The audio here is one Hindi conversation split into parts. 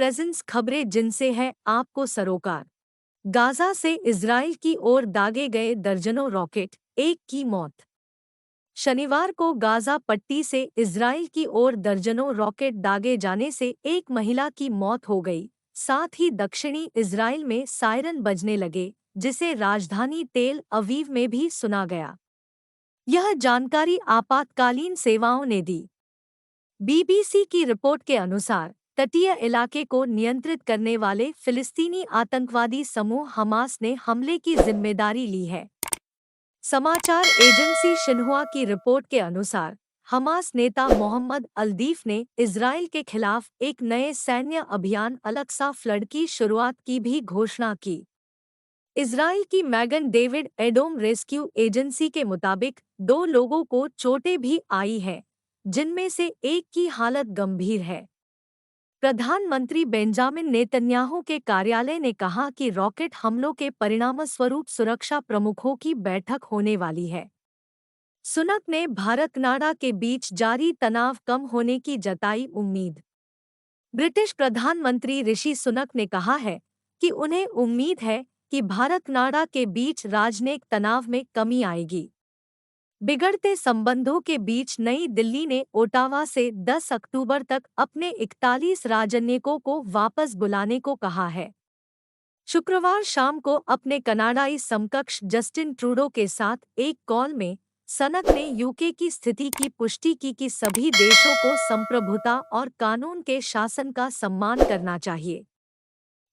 प्रेजेंस खबरें जिनसे है आपको सरोकार। गाजा से इजराइल की ओर दागे गए दर्जनों रॉकेट, एक की मौत। शनिवार को गाजा पट्टी से इजराइल की ओर दर्जनों रॉकेट दागे जाने से एक महिला की मौत हो गई। साथ ही दक्षिणी इजराइल में सायरन बजने लगे, जिसे राजधानी तेल अवीव में भी सुना गया। यह जानकारी आपातकालीन सेवाओं ने दी। बीबीसी की रिपोर्ट के अनुसार तटीय इलाके को नियंत्रित करने वाले फिलिस्तीनी आतंकवादी समूह हमास ने हमले की जिम्मेदारी ली है। समाचार एजेंसी शिन्हुआ की रिपोर्ट के अनुसार हमास नेता मोहम्मद अल्दीफ ने इजराइल के खिलाफ एक नए सैन्य अभियान अलक्सा फ्लड की शुरुआत की भी घोषणा की। इजराइल की मैगन डेविड एडोम रेस्क्यू एजेंसी के मुताबिक 2 लोगों को चोटें भी आई हैं, जिनमें से एक की हालत गंभीर है। प्रधानमंत्री बेंजामिन नेतन्याहू के कार्यालय ने कहा कि रॉकेट हमलों के परिणामस्वरूप सुरक्षा प्रमुखों की बैठक होने वाली है। सुनक ने भारत-कनाडा के बीच जारी तनाव कम होने की जताई उम्मीद। ब्रिटिश प्रधानमंत्री ऋषि सुनक ने कहा है कि उन्हें उम्मीद है कि भारत-कनाडा के बीच राजनयिक तनाव में कमी आएगी। बिगड़ते संबंधों के बीच नई दिल्ली ने ओटावा से 10 अक्टूबर तक अपने 41 राजनयिकों को वापस बुलाने को कहा है। शुक्रवार शाम को अपने कनाडाई समकक्ष जस्टिन ट्रूडो के साथ एक कॉल में सनक ने यूके की स्थिति की पुष्टि की कि सभी देशों को संप्रभुता और कानून के शासन का सम्मान करना चाहिए।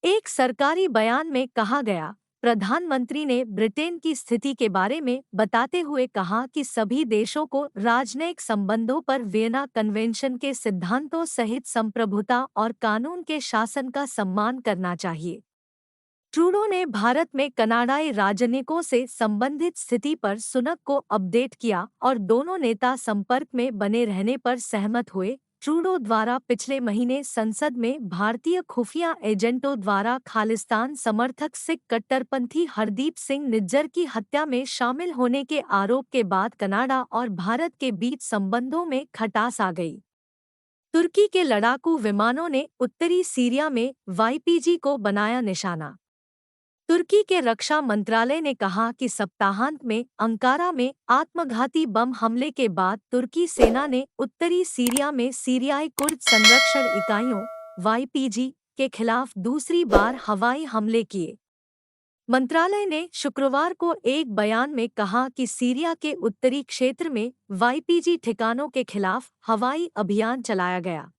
एक सरकारी बयान में कहा गया, प्रधानमंत्री ने ब्रिटेन की स्थिति के बारे में बताते हुए कहा कि सभी देशों को राजनयिक संबंधों पर वियना कन्वेंशन के सिद्धांतों सहित संप्रभुता और कानून के शासन का सम्मान करना चाहिए। ट्रूडो ने भारत में कनाडाई राजनयिकों से संबंधित स्थिति पर सुनक को अपडेट किया और दोनों नेता संपर्क में बने रहने पर सहमत हुए। ट्रूडो द्वारा पिछले महीने संसद में भारतीय खुफिया एजेंटों द्वारा खालिस्तान समर्थक सिख कट्टरपंथी हरदीप सिंह निज्जर की हत्या में शामिल होने के आरोप के बाद कनाडा और भारत के बीच संबंधों में खटास आ गई। तुर्की के लड़ाकू विमानों ने उत्तरी सीरिया में वाईपीजी को बनाया निशाना। तुर्की के रक्षा मंत्रालय ने कहा कि सप्ताहांत में अंकारा में आत्मघाती बम हमले के बाद तुर्की सेना ने उत्तरी सीरिया में सीरियाई कुर्द संरक्षण इकाइयों वाईपीजी के खिलाफ दूसरी बार हवाई हमले किए। मंत्रालय ने शुक्रवार को एक बयान में कहा कि सीरिया के उत्तरी क्षेत्र में वाईपीजी ठिकानों के खिलाफ हवाई अभियान चलाया गया।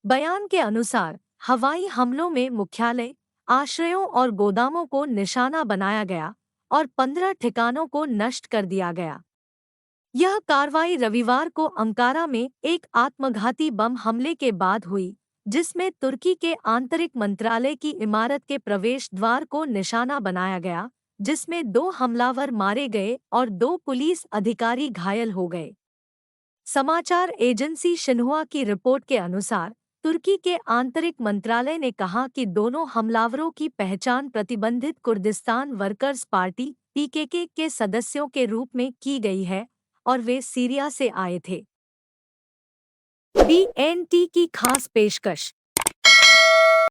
बयान के अनुसार हवाई हमलों में मुख्यालय, आश्रयों और गोदामों को निशाना बनाया गया और 15 ठिकानों को नष्ट कर दिया गया। यह कार्रवाई रविवार को अंकारा में एक आत्मघाती बम हमले के बाद हुई, जिसमें तुर्की के आंतरिक मंत्रालय की इमारत के प्रवेश द्वार को निशाना बनाया गया, जिसमें 2 हमलावर मारे गए और 2 पुलिस अधिकारी घायल हो गए। समाचार एजेंसी शिन्हुआ की रिपोर्ट के अनुसार तुर्की के आंतरिक मंत्रालय ने कहा कि दोनों हमलावरों की पहचान प्रतिबंधित कुर्दिस्तान वर्कर्स पार्टी (पीकेके) के सदस्यों के रूप में की गई है और वे सीरिया से आए थे। BNT की खास पेशकश।